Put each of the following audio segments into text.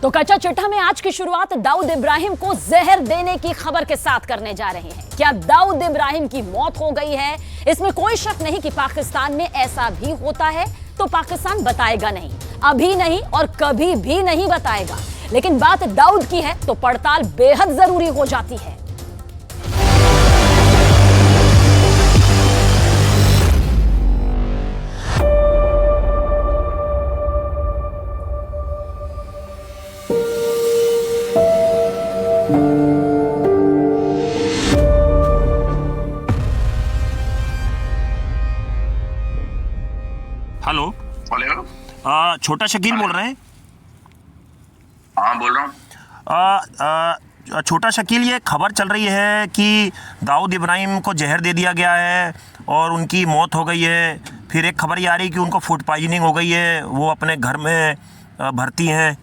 तो कच्चा चिट्ठा में आज की शुरुआत दाऊद इब्राहिम को जहर देने की खबर के साथ करने जा रहे हैं। क्या दाऊद इब्राहिम की मौत हो गई है? इसमें कोई शक नहीं कि पाकिस्तान में ऐसा भी होता है तो पाकिस्तान बताएगा नहीं, अभी नहीं और कभी भी नहीं बताएगा। लेकिन बात दाऊद की है तो पड़ताल बेहद जरूरी हो जाती है। हेलो हेलो, छोटा शकील बोल रहे हैं? हाँ बोल रहा हूँ। छोटा शकील, ये खबर चल रही है कि दाऊद इब्राहिम को जहर दे दिया गया है और उनकी मौत हो गई है। फिर एक खबर ये आ रही है कि उनको फूड पॉइजनिंग हो गई है, वो अपने घर में भर्ती हैं।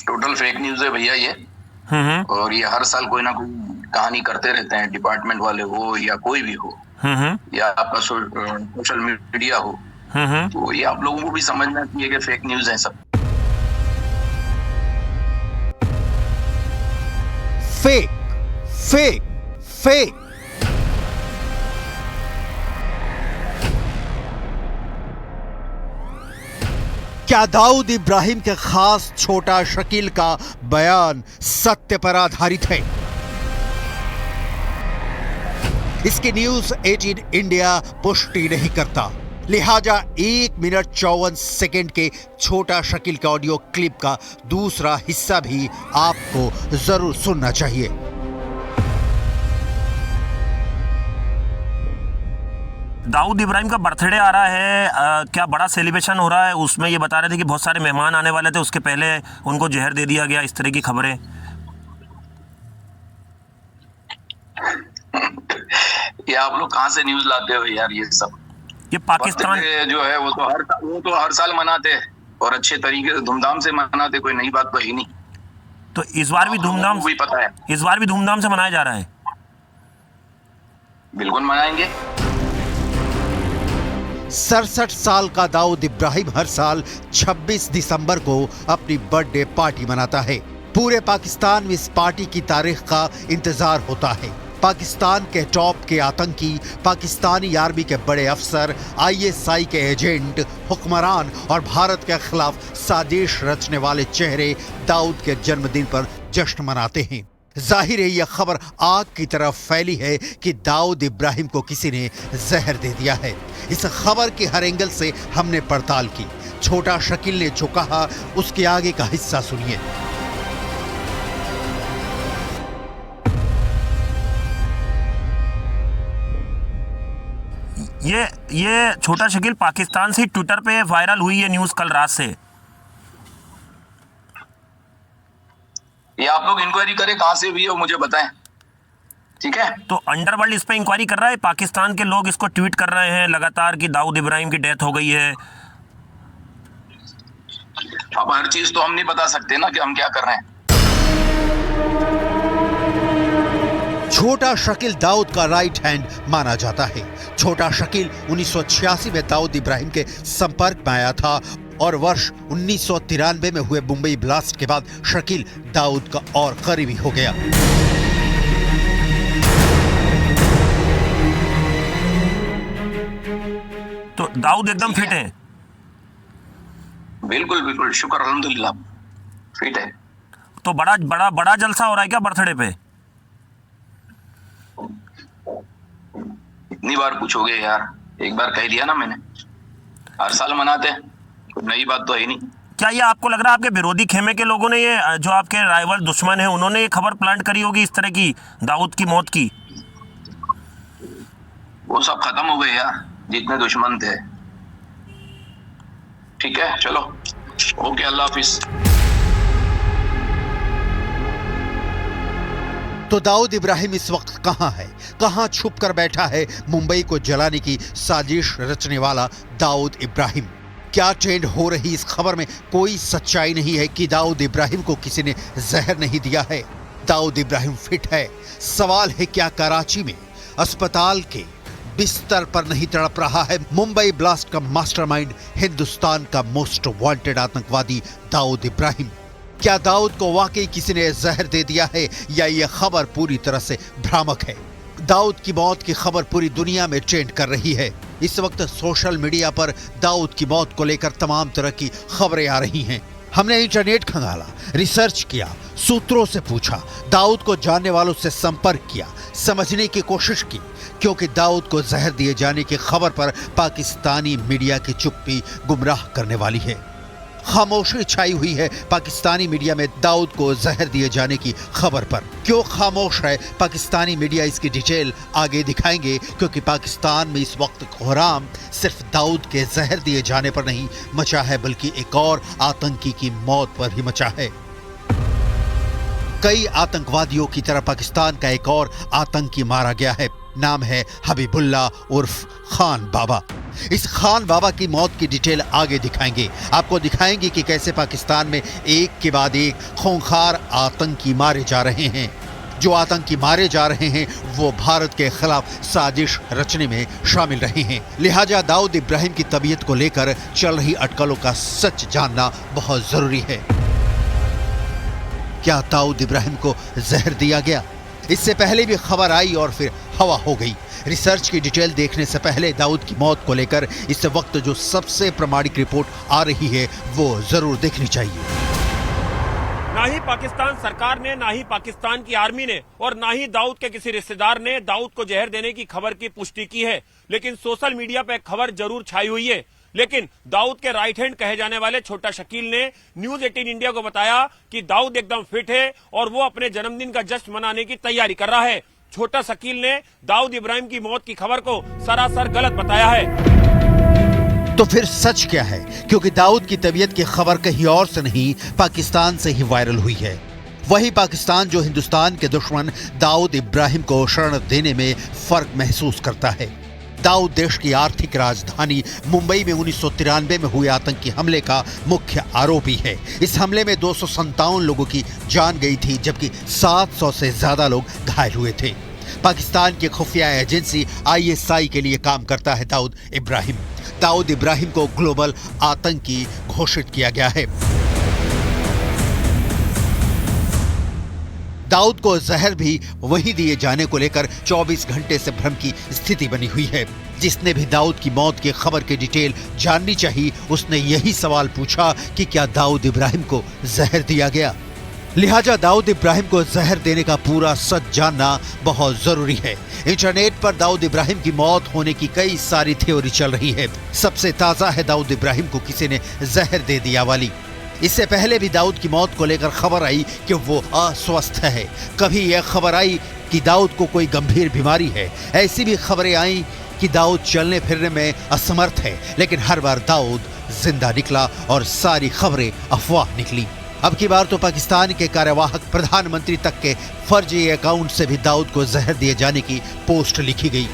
टोटल फेक न्यूज़ है भैया ये। और ये हर साल कोई ना कोई कहानी करते रहते हैं, डिपार्टमेंट वाले हो या कोई भी हो, या आपका सोशल मीडिया हो। तो ये आप लोगों को भी समझना चाहिए कि फेक न्यूज़ है सब। Fake fake fake. क्या दाऊद इब्राहिम के खास छोटा शकील का बयान सत्य पर आधारित है? इसकी न्यूज 18 इंडिया पुष्टि नहीं करता, लिहाजा 1 मिनट 54 सेकेंड के छोटा शकील का ऑडियो क्लिप का दूसरा हिस्सा भी आपको जरूर सुनना चाहिए। दाऊद इब्राहिम का बर्थडे आ रहा है, क्या बड़ा सेलिब्रेशन हो रहा है? उसमें ये बता रहे थे कि बहुत सारे मेहमान आने वाले थे, उसके पहले उनको जहर दे दिया गया, इस तरह की खबरें। ये आप लोग कहाँ से न्यूज़ लाते हो यार? ये सब ये पाकिस्तान जो है वो तो हर साल मनाते हैं और अच्छे तरीके से धूमधाम से मनाते, कोई नई बात तो है नहीं। तो इस बार भी धूमधाम भी पता है, इस बार भी धूमधाम से मनाया जा रहा है। बिल्कुल मनाएंगे। 67 साल का दाऊद इब्राहिम हर साल 26 दिसंबर को अपनी बर्थडे पार्टी मनाता है। पूरे पाकिस्तान में इस पार्टी की तारीख का इंतजार होता है। पाकिस्तान के टॉप के आतंकी, पाकिस्तानी आर्मी के बड़े अफसर, ISI के एजेंट, हुक्मरान और भारत के खिलाफ साजिश रचने वाले चेहरे दाऊद के जन्मदिन पर जश्न मनाते हैं। जाहिर है यह खबर आग की तरफ फैली है कि दाऊद इब्राहिम को किसी ने जहर दे दिया है। इस खबर की हर एंगल से हमने पड़ताल की। छोटा शकील ने जो कहा उसके आगे का हिस्सा सुनिए। ये छोटा शकील पाकिस्तान से ट्विटर पे वायरल हुई है न्यूज़ कल रात से। ये आप लोग इंक्वायरी करें कहां से हुई है, मुझे बताएं, ठीक है? तो अंडरवर्ल्ड इस पे इंक्वायरी कर रहा है, पाकिस्तान के लोग इसको ट्वीट कर रहे हैं लगातार कि दाऊद इब्राहिम की डेथ हो गई है। अब हर चीज तो हम नहीं बता सकते ना कि हम क्या कर रहे हैं। छोटा शकील दाऊद का राइट हैंड माना जाता है। छोटा शकील 1986 में दाऊद इब्राहिम के संपर्क में आया था और वर्ष 1993 में हुए मुंबई ब्लास्ट के बाद शकील दाऊद का और करीबी हो गया। तो दाऊद एकदम फिट है? बिल्कुल बिल्कुल, शुक्र अल्हम्दुलिल्लाह, फिट है। तो बड़ा बड़ा बड़ा जलसा हो रहा है क्या बर्थडे पे? इतनी बार पूछोगे यार? एक बार कह दिया ना मैंने, हर साल मनाते हैं, कोई नई बात तो है नहीं। क्या ये आपको लग रहा है आपके विरोधी खेमे के लोगों ने, ये जो आपके राइवल दुश्मन है, उन्होंने ये खबर प्लांट करी होगी इस तरह की दाऊद की मौत की? वो सब खत्म हो गए यार, जितने दुश्मन थे। ठीक है, चलो ओके, अल्लाह हाफिज। तो दाऊद इब्राहिम इस वक्त कहां है? कहां छुप कर बैठा है मुंबई को जलाने की साजिश रचने वाला दाऊद इब्राहिम? क्या ट्रेंड हो रही इस खबर में कोई सच्चाई नहीं है कि दाऊद इब्राहिम को किसी ने जहर नहीं दिया है? दाऊद इब्राहिम फिट है। सवाल है क्या कराची में अस्पताल के बिस्तर पर नहीं तड़प रहा है मुंबई ब्लास्ट का मास्टरमाइंड, हिंदुस्तान का मोस्ट वांटेड आतंकवादी दाऊद इब्राहिम। क्या दाऊद को वाकई किसी ने जहर दे दिया है या यह खबर पूरी तरह से भ्रामक है? दाऊद की मौत की खबर पूरी दुनिया में ट्रेंड कर रही है। इस वक्त सोशल मीडिया पर दाऊद की मौत को लेकर तमाम तरह की खबरें आ रही हैं। हमने इंटरनेट खंगाला, रिसर्च किया, सूत्रों से पूछा, दाऊद को जानने वालों से संपर्क किया, समझने की कोशिश की, क्योंकि दाऊद को जहर दिए जाने की खबर पर पाकिस्तानी मीडिया की चुप्पी गुमराह करने वाली है। खामोशी छाई हुई है पाकिस्तानी मीडिया में दाऊद को जहर दिए जाने की खबर पर। क्यों खामोश है पाकिस्तानी मीडिया, इसकी डिटेल आगे दिखाएंगे, क्योंकि पाकिस्तान में इस वक्त कोहराम सिर्फ दाऊद के जहर दिए जाने पर नहीं मचा है, बल्कि एक और आतंकी की मौत पर भी मचा है। कई आतंकवादियों की तरह पाकिस्तान का एक और आतंकी मारा गया है। नाम है हबीबुल्लाह उर्फ खान बाबा। इस खान बाबा की मौत की डिटेल आगे दिखाएंगे। आपको दिखाएंगे कि कैसे पाकिस्तान में एक के बाद एक खूंखार आतंकी मारे जा रहे हैं। जो आतंकी मारे जा रहे हैं वो भारत के खिलाफ साजिश रचने में शामिल रहे हैं। लिहाजा दाऊद इब्राहिम की तबीयत को लेकर चल रही अटकलों का सच जानना बहुत जरूरी है। क्या दाऊद इब्राहिम को जहर दिया गया? इससे पहले भी खबर आई और फिर हवा हो गई। रिसर्च की डिटेल देखने से पहले दाऊद की मौत को लेकर इस वक्त जो सबसे प्रामाणिक रिपोर्ट आ रही है वो जरूर देखनी चाहिए। ना ही पाकिस्तान सरकार ने, ना ही पाकिस्तान की आर्मी ने और ना ही दाऊद के किसी रिश्तेदार ने दाऊद को जहर देने की खबर की पुष्टि की है। लेकिन सोशल मीडिया पर खबर जरूर छाई हुई है। लेकिन दाऊद के राइट हैंड कहे जाने वाले छोटा शकील ने न्यूज 18 इंडिया को बताया कि दाऊद एकदम फिट है और वो अपने जन्मदिन का जश्न मनाने की तैयारी कर रहा है। छोटा शकील ने दाऊद इब्राहिम की मौत की खबर को सरासर गलत बताया है। तो फिर सच क्या है? क्योंकि दाऊद की तबीयत की खबर कहीं और से नहीं, पाकिस्तान से ही वायरल हुई है। वही पाकिस्तान जो हिंदुस्तान के दुश्मन दाऊद इब्राहिम को शरण देने में फर्क महसूस करता है। दाऊद देश की आर्थिक राजधानी मुंबई में 1993 में हुए आतंकी हमले का मुख्य आरोपी है। इस हमले में 257 लोगों की जान गई थी, जबकि 700 से ज्यादा लोग घायल हुए थे। पाकिस्तान की खुफिया एजेंसी ISI के लिए काम करता है दाऊद इब्राहिम। दाऊद इब्राहिम को ग्लोबल आतंकी घोषित किया गया है। दाऊद को जहर भी वही दिए जाने को लेकर 24 घंटे से भ्रम की स्थिति बनी हुई है। जिसने भी दाऊद की मौत की खबर की डिटेल जाननी चाहिए, उसने यही सवाल पूछा कि क्या दाऊद इब्राहिम को जहर दिया गया। लिहाजा दाऊद इब्राहिम को जहर देने का पूरा सच जानना बहुत जरूरी है। इंटरनेट पर दाऊद इब्राहिम की मौत होने की कई सारी थ्योरी चल रही है। सबसे ताजा है दाऊद इब्राहिम को किसी ने जहर दे दिया वाली। इससे पहले भी दाऊद की मौत को लेकर खबर आई कि वो अस्वस्थ है। कभी यह खबर आई कि दाऊद को कोई गंभीर बीमारी है। ऐसी भी खबरें आई कि दाऊद चलने फिरने में असमर्थ है। लेकिन हर बार दाऊद जिंदा निकला और सारी खबरें अफवाह निकली। अब की बार तो पाकिस्तान के कार्यवाहक प्रधानमंत्री तक के फर्जी अकाउंट से भी दाऊद को जहर दिए जाने की पोस्ट लिखी गई।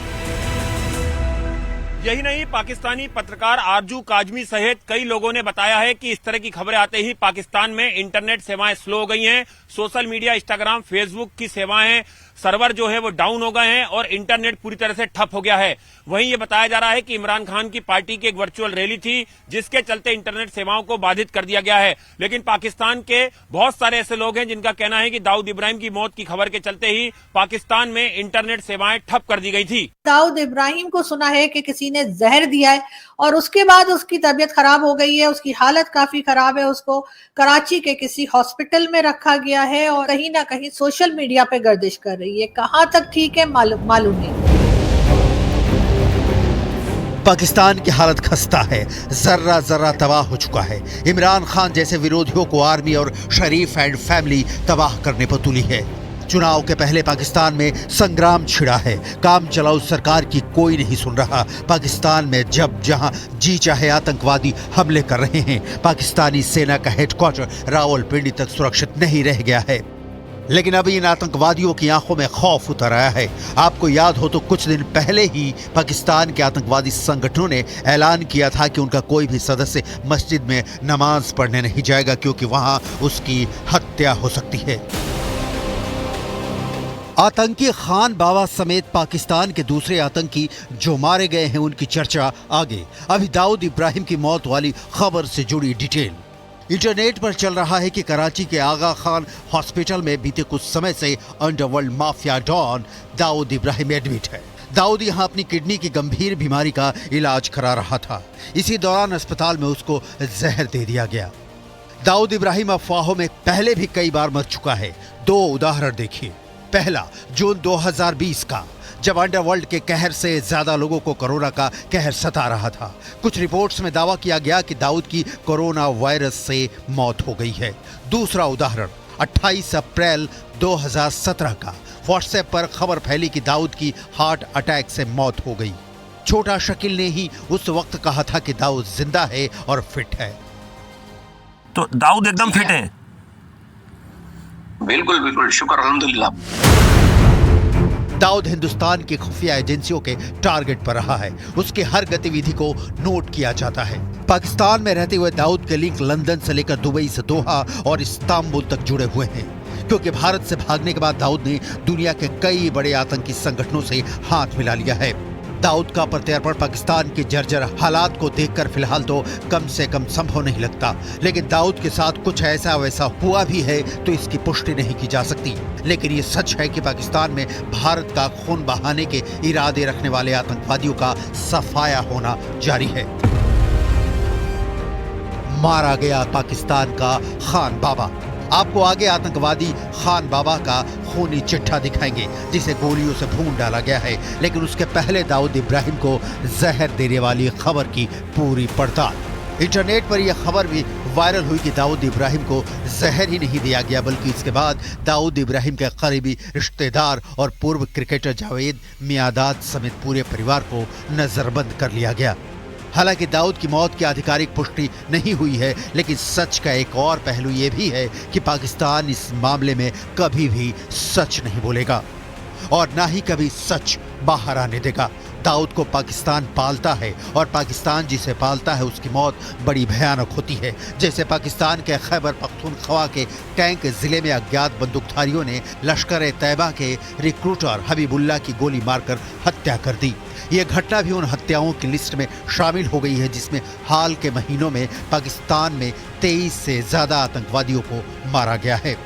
यही नहीं, पाकिस्तानी पत्रकार आरजू काजमी सहित कई लोगों ने बताया है कि इस तरह की खबरें आते ही पाकिस्तान में इंटरनेट सेवाएं स्लो हो गई हैं। सोशल मीडिया, इंस्टाग्राम, फेसबुक की सेवाएं, सर्वर जो है वो डाउन हो गए हैं और इंटरनेट पूरी तरह से ठप हो गया है। वहीं ये बताया जा रहा है कि इमरान खान की पार्टी की एक वर्चुअल रैली थी जिसके चलते इंटरनेट सेवाओं को बाधित कर दिया गया है। लेकिन पाकिस्तान के बहुत सारे ऐसे लोग हैं जिनका कहना है कि दाऊद इब्राहिम की मौत की खबर के चलते ही पाकिस्तान में इंटरनेट सेवाएं ठप कर दी गई थी। दाऊद इब्राहिम को सुना है कि किसी ने जहर दिया है और उसके बाद उसकी तबीयत खराब हो गई है, उसकी हालत काफी खराब है। उसको कराची के किसी हॉस्पिटल में रखा गया है और कहीं ना कहीं सोशल मीडिया पे गर्दिश कर रही है। कहां तक ठीक है मालूम नहीं। पाकिस्तान की हालत खस्ता है, जर्रा जर्रा तबाह हो चुका है। इमरान खान जैसे विरोधियों को आर्मी और शरीफ एंड फैमिली तबाह करने पर तुली है। चुनाव के पहले पाकिस्तान में संग्राम छिड़ा है। काम चलाऊ सरकार की कोई नहीं सुन रहा। पाकिस्तान में जब जहां जी चाहे आतंकवादी हमले कर रहे हैं। पाकिस्तानी सेना का हेडक्वार्टर रावलपिंडी तक सुरक्षित नहीं रह गया है। लेकिन अभी इन आतंकवादियों की आंखों में खौफ उतर आया है। आपको याद हो तो कुछ दिन पहले ही पाकिस्तान के आतंकवादी संगठनों ने ऐलान किया था कि उनका कोई भी सदस्य मस्जिद में नमाज पढ़ने नहीं जाएगा, क्योंकि वहां उसकी हत्या हो सकती है। आतंकी खान बाबा समेत पाकिस्तान के दूसरे आतंकी जो मारे गए हैं उनकी चर्चा आगे। अभी दाऊद इब्राहिम की मौत वाली खबर से जुड़ी डिटेल। इंटरनेट पर चल रहा है कि कराची के आगा खान हॉस्पिटल में बीते कुछ समय से underworld mafia don Dawood Ibrahim admit है। दाऊद यहां अपनी किडनी की गंभीर बीमारी का इलाज करा रहा था। इसी दौरान अस्पताल में उसको जहर दे दिया गया। दाऊद इब्राहिम अफवाहों में पहले भी कई बार मर चुका है। 2 उदाहरण देखिए। पहला जून 2020 का, जब अंडरवर्ल्ड के कहर से ज्यादा लोगों को कोरोना का कहर सता रहा था। कुछ रिपोर्ट्स में दावा किया गया कि दाऊद की कोरोना वायरस से मौत हो गई है। दूसरा उदाहरण 28 अप्रैल 2017 का, व्हाट्सएप पर खबर फैली कि दाऊद की हार्ट अटैक से मौत हो गई। छोटा शकील ने ही उस वक्त कहा था कि दाऊद जिंदा है और फिट है। तो दाऊद एकदम फिट है? बिल्कुल बिल्कुल, शुक्र अल्हम्दुलिल्लाह। दाऊद हिंदुस्तान की खुफिया एजेंसियों के टारगेट पर रहा है। उसकी हर गतिविधि को नोट किया जाता है। पाकिस्तान में रहते हुए दाऊद के लिंक लंदन से लेकर दुबई से दोहा और इस्तांबुल तक जुड़े हुए हैं, क्योंकि भारत से भागने के बाद दाऊद ने दुनिया के कई बड़े आतंकी संगठनों से हाथ मिला लिया है। दाऊद का प्रत्यार्पण पाकिस्तान के जर्जर हालात को देखकर फिलहाल तो कम से कम संभव नहीं लगता, लेकिन दाऊद के साथ कुछ ऐसा वैसा हुआ भी है तो इसकी पुष्टि नहीं की जा सकती। लेकिन ये सच है कि पाकिस्तान में भारत का खून बहाने के इरादे रखने वाले आतंकवादियों का सफाया होना जारी है। मारा गया पाकिस्तान का खान बाबा। आपको आगे आतंकवादी खान बाबा का खूनी चिट्ठा दिखाएंगे जिसे गोलियों से भून डाला गया है। लेकिन उसके पहले दाऊद इब्राहिम को जहर देने वाली खबर की पूरी पड़ताल। इंटरनेट पर यह खबर भी वायरल हुई कि दाऊद इब्राहिम को जहर ही नहीं दिया गया, बल्कि इसके बाद दाऊद इब्राहिम के करीबी रिश्तेदार और पूर्व क्रिकेटर जावेद मियादाद समेत पूरे परिवार को नजरबंद कर लिया गया। हालांकि दाऊद की मौत की आधिकारिक पुष्टि नहीं हुई है, लेकिन सच का एक और पहलू यह भी है कि पाकिस्तान इस मामले में कभी भी सच नहीं बोलेगा और ना ही कभी सच बाहर आने देगा। दाऊद को पाकिस्तान पालता है और पाकिस्तान जिसे पालता है उसकी मौत बड़ी भयानक होती है। जैसे पाकिस्तान के खैबर पख्तूनख्वा के टैंक जिले में अज्ञात बंदूकधारियों ने लश्कर तैयबा के रिक्रूटर हबीबुल्लाह की गोली मारकर हत्या कर दी। यह घटना भी उन हत्याओं की लिस्ट में शामिल हो गई है जिसमें हाल के महीनों में पाकिस्तान में 23 से ज्यादा आतंकवादियों को मारा गया है।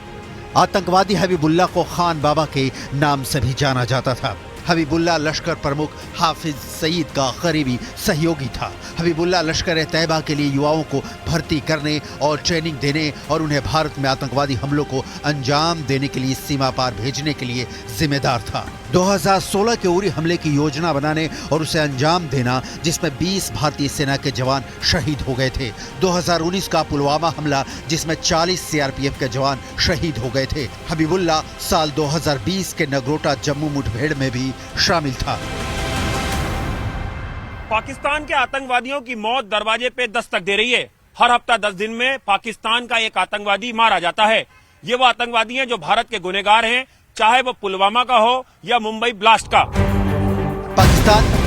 आतंकवादी हबीबुल्लाह को खान बाबा के नाम से भी जाना जाता था। हबीबुल्लाह लश्कर प्रमुख हाफिज सईद का करीबी सहयोगी था। हबीबुल्लाह लश्कर तैयबा के लिए युवाओं को भर्ती करने और ट्रेनिंग देने और उन्हें भारत में आतंकवादी हमलों को अंजाम देने के लिए सीमा पार भेजने के लिए जिम्मेदार था। 2016 के उरी हमले की योजना बनाने और उसे अंजाम देना, जिसमें 20 भारतीय सेना के जवान शहीद हो गए थे। 2019 का पुलवामा हमला, जिसमें 40 सीआरपीएफ के जवान शहीद हो गए थे। हबीबुल्लाह साल 2020 के नगरोटा जम्मू मुठभेड़ में भी शामिल था। पाकिस्तान के आतंकवादियों की मौत दरवाजे पे दस्तक दे रही है। हर हफ्ता 10 दिन में पाकिस्तान का एक आतंकवादी मारा जाता है। ये वो आतंकवादी हैं जो भारत के गुनहगार हैं, चाहे वो पुलवामा का हो या मुंबई ब्लास्ट का। पाकिस्तान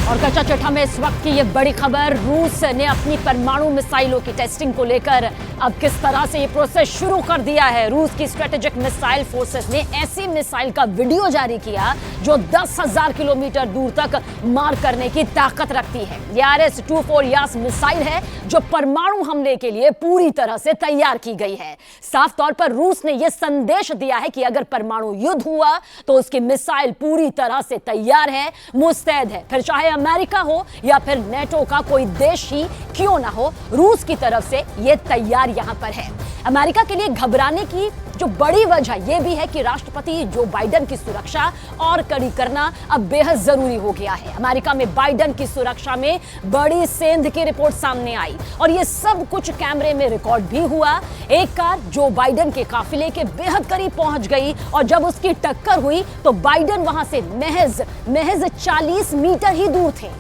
और कच्चा चिट्ठा में इस वक्त की ये बड़ी खबर, रूस ने अपनी परमाणु मिसाइलों की टेस्टिंग को लेकर अब किस तरह से ये प्रोसेस शुरू कर दिया है। रूस की स्ट्रेटेजिक मिसाइल फोर्सेस ने ऐसी मिसाइल का वीडियो जारी किया जो 10,000 किलोमीटर दूर तक मार करने की ताकत रखती है। ये RS-24 यास मिसाइल है जो परमाणु हमले के लिए पूरी तरह से तैयार की गई है। साफ तौर पर रूस ने यह संदेश दिया है कि अगर परमाणु युद्ध हुआ तो उसकी मिसाइल पूरी तरह से तैयार है, मुस्तैद है। फिर चाहे अमेरिका हो या फिर नेटो का कोई देश ही क्यों ना हो, रूस की तरफ से यह तैयार यहां पर है। अमेरिका के लिए घबराने की जो बड़ी वजह यह भी है कि राष्ट्रपति जो बाइडेन की सुरक्षा और कड़ी करना अब बेहद जरूरी हो गया है। अमेरिका में बाइडेन की सुरक्षा में बड़ी सेंध की रिपोर्ट सामने आई और यह सब कुछ कैमरे में रिकॉर्ड भी हुआ। एक कार जो बाइडेन के काफिले के बेहद करीब पहुंच गई और जब उसकी टक्कर हुई तो बाइडेन वहां से महज 40 मीटर ही दूर थे।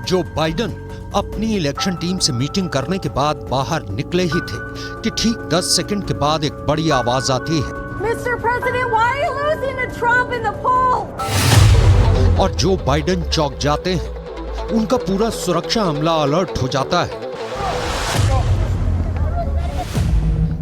जो बाइडेन अपनी इलेक्शन टीम से मीटिंग करने के बाद बाहर निकले ही थे कि ठीक 10 सेकंड के बाद एक बड़ी आवाज आती है, Mr. President, why are you losing to Trump in the poll? और जो बाइडेन चौंक जाते हैं। उनका पूरा सुरक्षा अमला अलर्ट हो जाता है।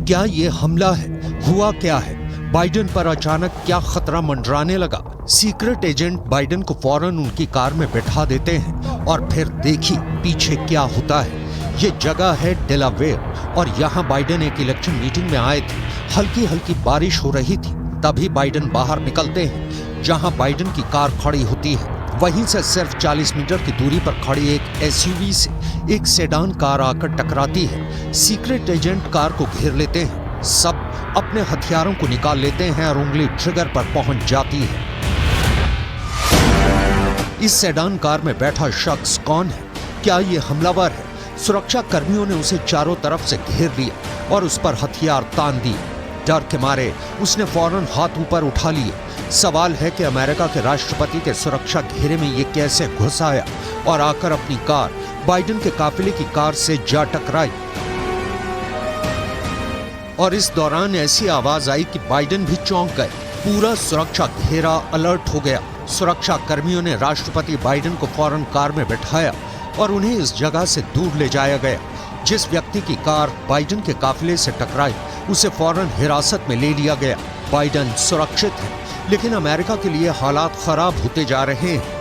क्या ये हमला है? हुआ क्या है? बाइडेन पर अचानक क्या खतरा मंडराने लगा? सीक्रेट एजेंट बाइडेन को फौरन उनकी कार में बैठा देते हैं और फिर देखिए पीछे क्या होता है। ये जगह है डेलावेयर और यहाँ बाइडेन एक इलेक्शन मीटिंग में आए थे। हल्की हल्की बारिश हो रही थी। तभी बाइडेन बाहर निकलते हैं जहाँ बाइडेन की कार खड़ी होती है। वहीं से सिर्फ 40 मीटर की दूरी पर खड़ी एक एसयूवी से एक सेडान कार आकर टकराती है। सीक्रेट एजेंट कार को घेर लेते हैं। सब अपने हथियारों को निकाल लेते हैं और उंगली ट्रिगर पर पहुंच जाती है। इस सेडान कार में बैठा शख्स कौन है? क्या ये हमलावर है? सुरक्षा कर्मियों ने उसे चारों तरफ से घेर लिया और उस पर हथियार तान दिए। डर के मारे उसने फौरन हाथ ऊपर उठा लिए। सवाल है कि अमेरिका के राष्ट्रपति के सुरक्षा घेरे में ये कैसे घुस आया और आकर अपनी कार बाइडेन के काफिले की कार से जा टकराई। और इस दौरान ऐसी आवाज आई कि बाइडेन भी चौंक गए। पूरा सुरक्षा घेरा अलर्ट हो गया। सुरक्षा कर्मियों ने राष्ट्रपति बाइडेन को फौरन कार में बैठाया और उन्हें इस जगह से दूर ले जाया गया। जिस व्यक्ति की कार बाइडेन के काफिले से टकराई उसे फौरन हिरासत में ले लिया गया। बाइडेन सुरक्षित है, लेकिन अमेरिका के लिए हालात खराब होते जा रहे हैं।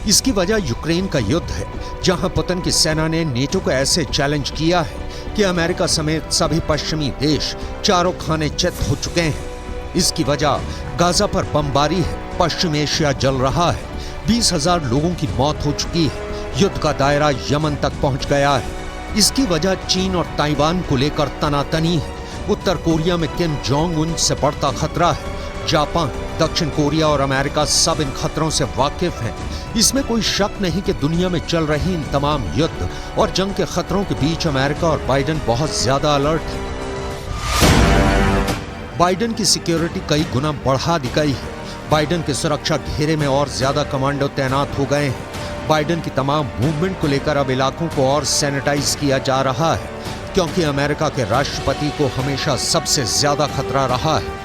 इसकी वजह यूक्रेन का युद्ध है, जहां पुतिन की सेना ने नेटो को ऐसे चैलेंज किया है कि अमेरिका समेत सभी पश्चिमी देश चारों खाने चित हो चुके हैं। इसकी वजह गाजा पर बमबारी है। पश्चिम एशिया जल रहा है। 20,000 लोगों की मौत हो चुकी है। युद्ध का दायरा यमन तक पहुंच गया है। इसकी वजह चीन और ताइवान को लेकर तनातनी है। उत्तर कोरिया में किम जोंग उन से बढ़ता खतरा है। जापान, दक्षिण कोरिया और अमेरिका सब इन खतरों से वाकिफ हैं। इसमें कोई शक नहीं कि दुनिया में चल रही इन तमाम युद्ध और जंग के खतरों के बीच अमेरिका और बाइडेन बहुत ज्यादा अलर्ट है। बाइडेन की सिक्योरिटी कई गुना बढ़ा दी गई है। बाइडेन के सुरक्षा घेरे में और ज्यादा कमांडो तैनात हो गए हैं। बाइडेन की तमाम मूवमेंट को लेकर अब इलाकों को और सैनिटाइज किया जा रहा है, क्योंकि अमेरिका के राष्ट्रपति को हमेशा सबसे ज्यादा खतरा रहा है।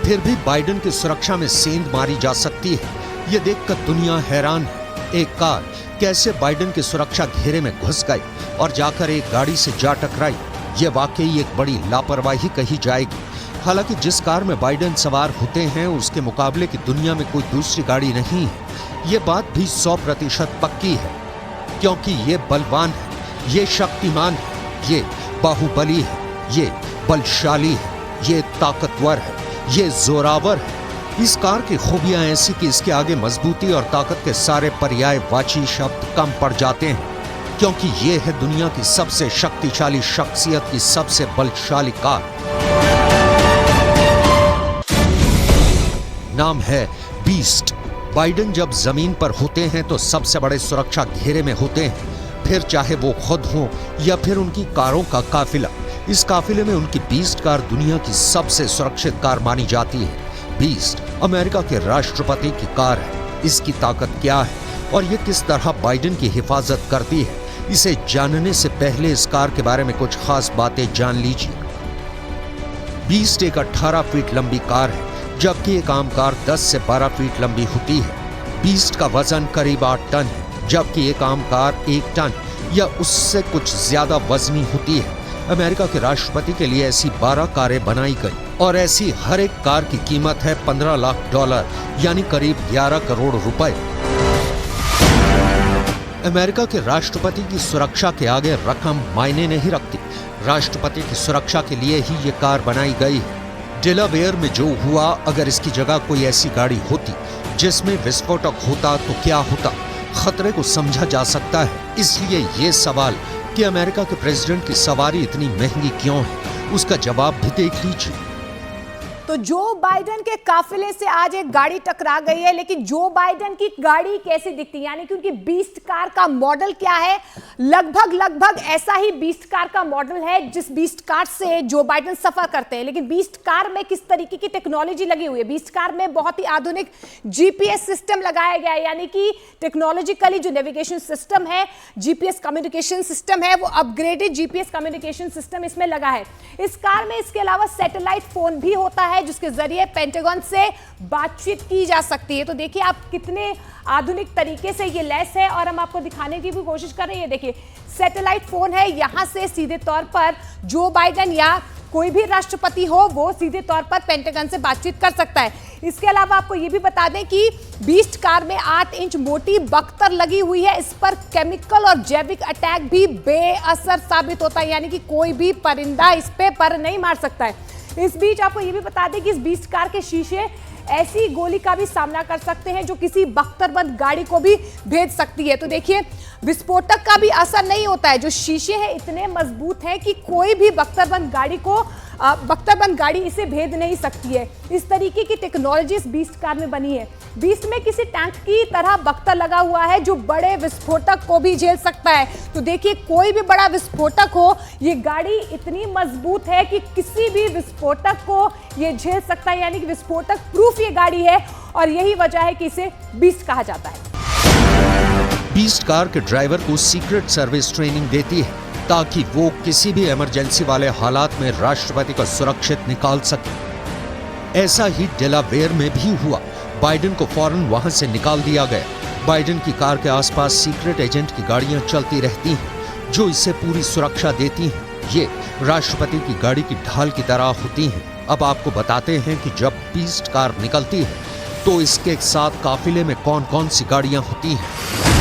फिर भी बाइडेन की सुरक्षा में सेंध मारी जा सकती है। ये देखकर दुनिया हैरान है। एक कार कैसे बाइडेन के सुरक्षा घेरे में घुस गई और जाकर एक गाड़ी से जा टकराई। ये वाकई एक बड़ी लापरवाही कही जाएगी। हालांकि जिस कार में बाइडेन सवार होते हैं उसके मुकाबले की दुनिया में कोई दूसरी गाड़ी नहीं है। ये बात भी 100% पक्की है, क्योंकि ये बलवान है, ये शक्तिमान है, ये बाहुबली है, ये बलशाली है, ये ताकतवर है, ये जोरावर है। इस कार की खूबियां ऐसी कि इसके आगे मजबूती और ताकत के सारे पर्यायवाची शब्द कम पड़ जाते हैं, क्योंकि ये है दुनिया की सबसे शक्तिशाली शख्सियत की सबसे बलशाली कार। नाम है बीस्ट। बाइडेन जब जमीन पर होते हैं तो सबसे बड़े सुरक्षा घेरे में होते हैं, फिर चाहे वो खुद हो या फिर उनकी कारों का काफिला। इस काफिले में उनकी बीस्ट कार दुनिया की सबसे सुरक्षित कार मानी जाती है। बीस्ट अमेरिका के राष्ट्रपति की कार है। इसकी ताकत क्या है और ये किस तरह बाइडेन की हिफाजत करती है, इसे जानने से पहले इस कार के बारे में कुछ खास बातें जान लीजिए। बीस्ट एक 18 फीट लंबी कार है, जबकि एक आम कार 10 से 12 फीट लंबी होती है। बीस्ट का वजन करीब 8 टन है, जबकि एक आम कार 1 टन या उससे कुछ ज्यादा वजनी होती है। अमेरिका के राष्ट्रपति के लिए ऐसी 12 कारें बनाई गई और ऐसी हर एक कार की कीमत है $15 लाख, यानी करीब 11 करोड़ रुपए। अमेरिका के राष्ट्रपति की सुरक्षा के आगे रकम मायने नहीं रखती। राष्ट्रपति की सुरक्षा के लिए ही ये कार बनाई गई है। डेलावेयर में जो हुआ, अगर इसकी जगह कोई ऐसी गाड़ी होती जिसमें विस्फोटक होता तो क्या होता? खतरे को समझा जा सकता है। इसलिए ये सवाल कि अमेरिका के प्रेसिडेंट की सवारी इतनी महंगी क्यों है, उसका जवाब भी देख लीजिए। तो जो बाइडेन के काफिले से आज एक गाड़ी टकरा गई है, लेकिन जो बाइडेन की गाड़ी कैसी दिखती है, यानी कि उनकी बीस्ट कार का मॉडल क्या है, लगभग ऐसा ही बीस्ट कार का मॉडल है जिस बीस्ट कार से जो बाइडेन सफर करते हैं। लेकिन बीस्ट कार में किस तरीके की टेक्नोलॉजी लगी हुई है? बीस्ट कार में बहुत ही आधुनिक जीपीएस सिस्टम लगाया गया है, यानी कि टेक्नोलॉजिकली जो नेविगेशन सिस्टम है, जीपीएस कम्युनिकेशन सिस्टम है, वो अपग्रेडेड जीपीएस कम्युनिकेशन सिस्टम इसमें लगा है। इस कार में इसके अलावा सैटेलाइट फोन भी होता है जिसके जरिए पेंटागन से बातचीत की जा सकती है। तो देखिए आप कितने आधुनिक तरीके से ये लैस है, और हम आपको दिखाने की भी कोशिश कर रहे हैं। देखिए सैटेलाइट फोन है, यहां से सीधे तौर पर जो बाइडेन या कोई भी राष्ट्रपति हो वो सीधे तौर पर पेंटागन से बातचीत कर सकता है। इसके अलावा आपको ये भी बता दें कि बीस्ट कार में 8 इंच मोटी बख्तर लगी हुई है। इस पर केमिकल और जैविक अटैक भी बेअसर साबित होता है, यानी कि कोई भी परिंदा इस पे पर नहीं मार सकता है। इस बीच आपको ये भी बता दें कि इस बीस्ट कार के शीशे ऐसी गोली का भी सामना कर सकते हैं जो किसी बख्तरबंद गाड़ी को भी भेज सकती है। तो देखिए विस्फोटक का भी असर नहीं होता है, जो शीशे हैं इतने मजबूत हैं कि कोई भी बख्तरबंद गाड़ी इसे भेद नहीं सकती है। इस तरीके की टेक्नोलॉजी इस बीस्ट कार में बनी है। बीस्ट में किसी टैंक की तरह बख्तर लगा हुआ है जो बड़े विस्फोटक को भी झेल सकता है। तो देखिए कोई भी बड़ा विस्फोटक हो, ये गाड़ी इतनी मजबूत है कि किसी भी विस्फोटक को ये झेल सकता है, यानी कि विस्फोटक प्रूफ ये गाड़ी है, और यही वजह है कि इसे बीस्ट कहा जाता है। बीस्ट कार के ड्राइवर को सीक्रेट सर्विस ट्रेनिंग देती है ताकि वो किसी भी इमरजेंसी वाले हालात में राष्ट्रपति को सुरक्षित निकाल सके। ऐसा ही डेलावेयर में भी हुआ। बाइडेन को फौरन वहां से निकाल दिया गया। बाइडेन की कार के आसपास सीक्रेट एजेंट की गाड़ियां चलती रहती हैं जो इसे पूरी सुरक्षा देती हैं। ये राष्ट्रपति की गाड़ी की ढाल की तरह होती हैं। अब आपको बताते हैं कि जब बीस्ट कार निकलती है तो इसके साथ काफिले में कौन कौन सी गाड़ियां होती हैं।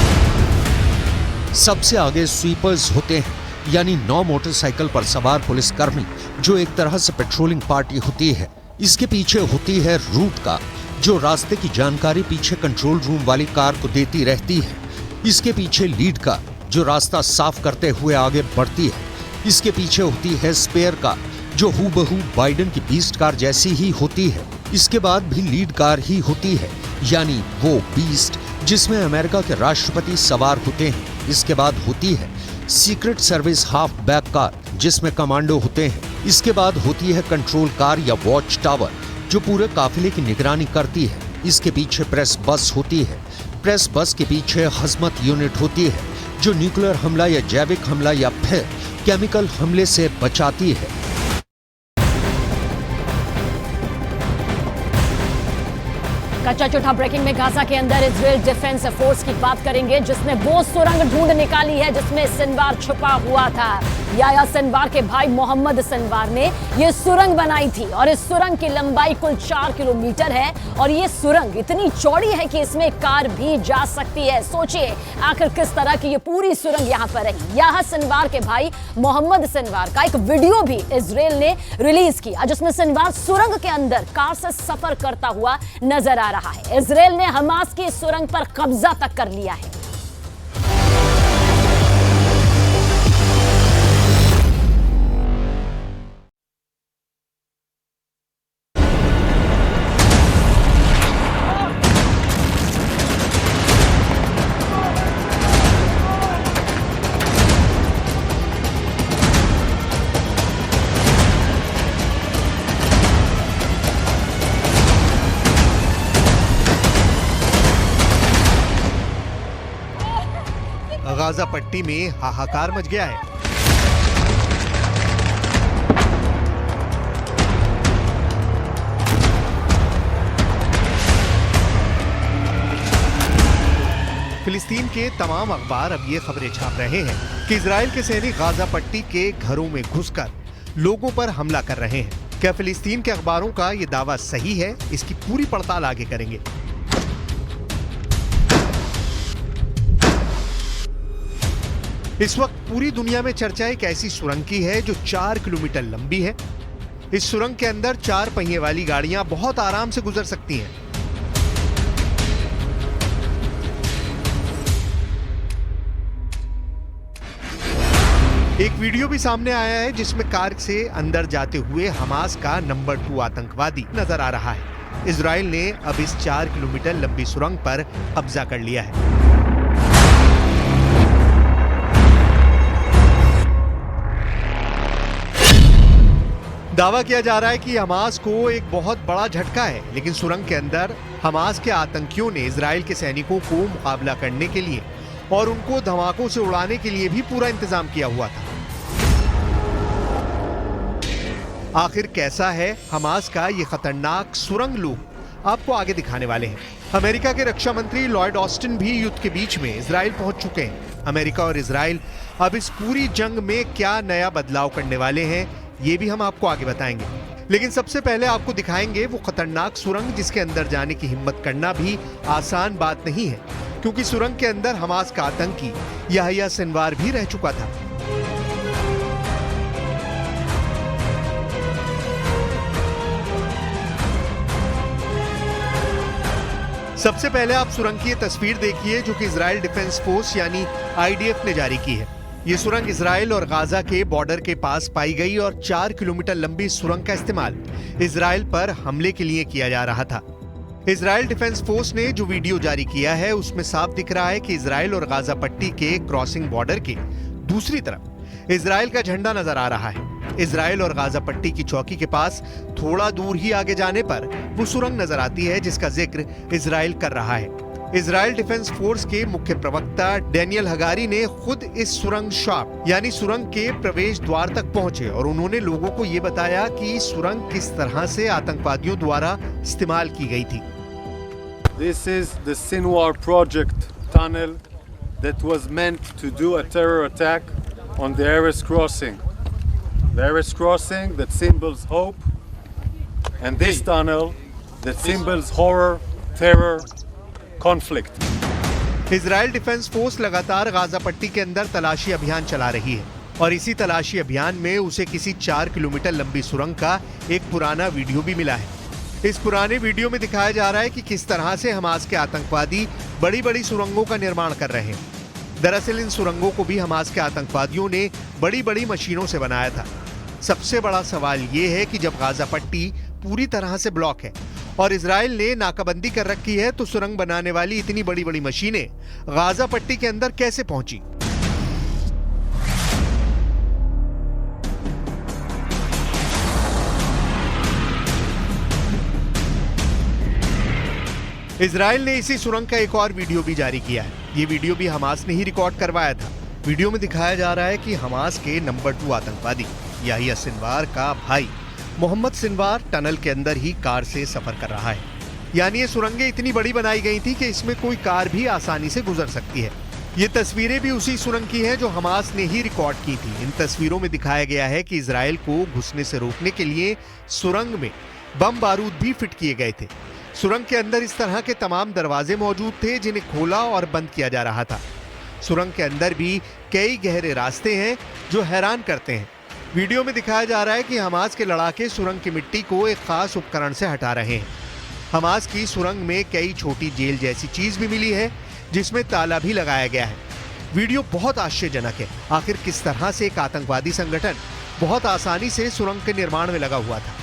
सबसे आगे स्वीपर्स होते हैं, यानी 9 मोटरसाइकिल पर सवार पुलिसकर्मी जो एक तरह से पेट्रोलिंग पार्टी होती है। इसके पीछे होती है रूट कार, जो रास्ते की जानकारी पीछे कंट्रोल रूम वाली कार को देती रहती है। इसके पीछे लीड कार जो रास्ता साफ करते हुए आगे बढ़ती है। इसके पीछे होती है स्पेयर कार जो हूबहू बाइडेन की बीस्ट कार जैसी ही होती है। इसके बाद भी लीड कार ही होती है, यानी वो बीस्ट जिसमें अमेरिका के राष्ट्रपति सवार होते हैं। इसके बाद होती है secret service half back car जिसमें कमांडो होते हैं। इसके बाद होती है कंट्रोल कार या वॉच टावर जो पूरे काफिले की निगरानी करती है। इसके पीछे प्रेस बस होती है। प्रेस बस के पीछे हजमत यूनिट होती है जो न्यूक्लियर हमला या जैविक हमला या फिर केमिकल हमले से बचाती है। कच्चा चौथा ब्रेकिंग में गाजा के अंदर इजराइल डिफेंस फोर्स की बात करेंगे जिसने वो सुरंग ढूंढ निकाली है जिसमें सिनवार छुपा हुआ था। याया सिनवार के भाई मोहम्मद सिनवार ने ये सुरंग बनाई थी और इस सुरंग की लंबाई कुल 4 किलोमीटर है और ये सुरंग इतनी चौड़ी है कि इसमें कार भी जा सकती है। सोचिए आखिर किस तरह की ये पूरी सुरंग यहाँ पर है। याया सिनवार के भाई मोहम्मद सिनवार का एक वीडियो भी इजराइल ने रिलीज किया जिसमें सिनवार सुरंग के अंदर कार से सफर करता हुआ नजर आ रहा है। इजराइल ने हमास की सुरंग पर कब्जा तक कर लिया है। गाजा पट्टी में हाहाकार मच गया है। फिलिस्तीन के तमाम अखबार अब ये खबरें छाप रहे हैं कि इजराइल के सैनिक गाजा पट्टी के घरों में घुसकर लोगों पर हमला कर रहे हैं। क्या फिलिस्तीन के अखबारों का ये दावा सही है? इसकी पूरी पड़ताल आगे करेंगे। इस वक्त पूरी दुनिया में चर्चा एक ऐसी सुरंग की है जो 4 किलोमीटर लंबी है। इस सुरंग के अंदर 4 पहिए वाली गाड़ियां बहुत आराम से गुजर सकती हैं। एक वीडियो भी सामने आया है जिसमें कार से अंदर जाते हुए हमास का नंबर 2 आतंकवादी नजर आ रहा है। इजराइल ने अब इस 4 किलोमीटर लंबी सुरंग पर कब्जा कर लिया है। दावा किया जा रहा है कि हमास को एक बहुत बड़ा झटका है, लेकिन सुरंग के अंदर हमास के आतंकियों ने इजराइल के सैनिकों को मुकाबला करने के लिए और उनको धमाकों से उड़ाने के लिए भी पूरा इंतजाम किया हुआ था। आखिर कैसा है हमास का ये खतरनाक सुरंग लूप, आपको आगे दिखाने वाले हैं। अमेरिका के रक्षा मंत्री लॉयड ऑस्टिन भी युद्ध के बीच में इजराइल पहुंच चुके हैं। अमेरिका और इजराइल अब इस पूरी जंग में क्या नया बदलाव करने वाले हैं, ये भी हम आपको आगे बताएंगे। लेकिन सबसे पहले आपको दिखाएंगे वो खतरनाक सुरंग जिसके अंदर जाने की हिम्मत करना भी आसान बात नहीं है, क्योंकि सुरंग के अंदर हमास का आतंकी याहिया सिनवार भी रह चुका था। सबसे पहले आप सुरंग की ये तस्वीर देखिए जो कि इजराइल डिफेंस फोर्स यानी आईडीएफ ने जारी की है। ये सुरंग इजराइल और गाजा के बॉर्डर के पास पाई गई और 4 किलोमीटर लंबी सुरंग का इस्तेमाल इजराइल पर हमले के लिए किया जा रहा था। इजराइल डिफेंस फोर्स ने जो वीडियो जारी किया है उसमें साफ दिख रहा है कि इजराइल और गाजा पट्टी के क्रॉसिंग बॉर्डर के दूसरी तरफ इजराइल का झंडा नजर आ रहा है। इजराइल और गाजा पट्टी की चौकी के पास थोड़ा दूर ही आगे जाने पर वो सुरंग नजर आती है जिसका जिक्र इजराइल कर रहा है। इजराइल डिफेंस फोर्स के मुख्य प्रवक्ता डैनियल हगारी ने खुद इस सुरंग शाफ्ट यानी सुरंग के प्रवेश द्वार तक पहुंचे और उन्होंने लोगों को ये बताया कि सुरंग किस तरह से आतंकवादियों द्वारा इस्तेमाल की गई थी। This is the Sinwar project tunnel that was meant to do a terror attack on the Erez crossing. The Erez crossing that symbols hope, and this tunnel that symbols horror, terror, conflict. Israel defence force लगातार Gaza पट्टी के अंदर तलाशी अभियान चला रही है और इसी तलाशी अभियान में उसे किसी 4 किलोमीटर लंबी सुरंग का एक पुराना वीडियो भी मिला है। इस पुराने वीडियो में दिखाया जा रहा है कि किस तरह से हमास के आतंकवादी बड़ी बड़ी सुरंगों का निर्माण कर रहे हैं। दरअसल इन सुरंगों को भी हमास के आतंकवादियों ने बड़ी बड़ी मशीनों से बनाया था। सबसे बड़ा सवाल ये है कि जब गाजा पट्टी पूरी तरह से ब्लॉक है और इजराइल ने नाकाबंदी कर रखी है तो सुरंग बनाने वाली इतनी बड़ी बड़ी मशीनें गाजा पट्टी के अंदर कैसे पहुंची? इजराइल ने इसी सुरंग का एक और वीडियो भी जारी किया है। ये वीडियो भी हमास ने ही रिकॉर्ड करवाया था। वीडियो में दिखाया जा रहा है कि हमास के नंबर 2 आतंकवादी याहिया सिनवार का भाई मोहम्मद सिनवार टनल के अंदर ही कार से सफर कर रहा है। यानी ये सुरंगें इतनी बड़ी बनाई गई थी कि इसमें कोई कार भी आसानी से गुजर सकती है। ये तस्वीरें भी उसी सुरंग की हैं जो हमास ने ही रिकॉर्ड की थी। इन तस्वीरों में दिखाया गया है कि इजराइल को घुसने से रोकने के लिए सुरंग में बम बारूद भी फिट किए गए थे। सुरंग के अंदर इस तरह के तमाम दरवाजे मौजूद थे जिन्हें खोला और बंद किया जा रहा था। सुरंग के अंदर भी कई गहरे रास्ते हैं जो हैरान करते हैं। वीडियो में दिखाया जा रहा है कि हमास के लड़ाके सुरंग की मिट्टी को एक खास उपकरण से हटा रहे हैं। हमास की सुरंग में कई छोटी जेल जैसी चीज भी मिली है जिसमें ताला भी लगाया गया है। वीडियो बहुत आश्चर्यजनक है। आखिर किस तरह से एक आतंकवादी संगठन बहुत आसानी से सुरंग के निर्माण में लगा हुआ था।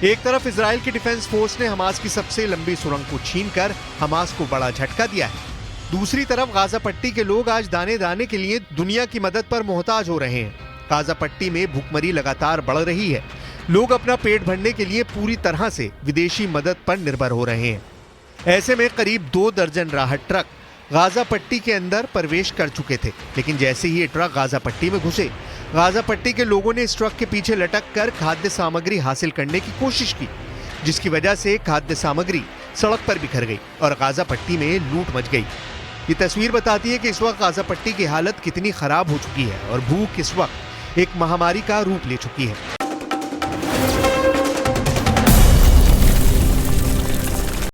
एक तरफ इजराइल की डिफेंस फोर्स ने हमास की सबसे लंबी सुरंग को छीनकर हमास को बड़ा झटका दिया है। दूसरी तरफ गाजा पट्टी के लोग आज दाने दाने के लिए दुनिया की मदद पर मोहताज हो रहे हैं। गाजा पट्टी में भूखमरी लगातार बढ़ रही है। लोग अपना पेट भरने के लिए पूरी तरह से विदेशी मदद पर निर्भर हो रहे हैं। ऐसे में करीब 2 दर्जन राहत ट्रक गाजा पट्टी के अंदर प्रवेश कर चुके थे, लेकिन जैसे ही ये ट्रक गाजा पट्टी में घुसे, गाजा पट्टी के लोगों ने इस ट्रक के पीछे लटक कर खाद्य सामग्री हासिल करने की कोशिश की, जिसकी वजह से खाद्य सामग्री सड़क पर बिखर गई और गाजा पट्टी में लूट मच गई। ये तस्वीर बताती है कि इस वक्त गाजा पट्टी की हालत कितनी खराब हो चुकी है और भूख इस वक्त एक महामारी का रूप ले चुकी है।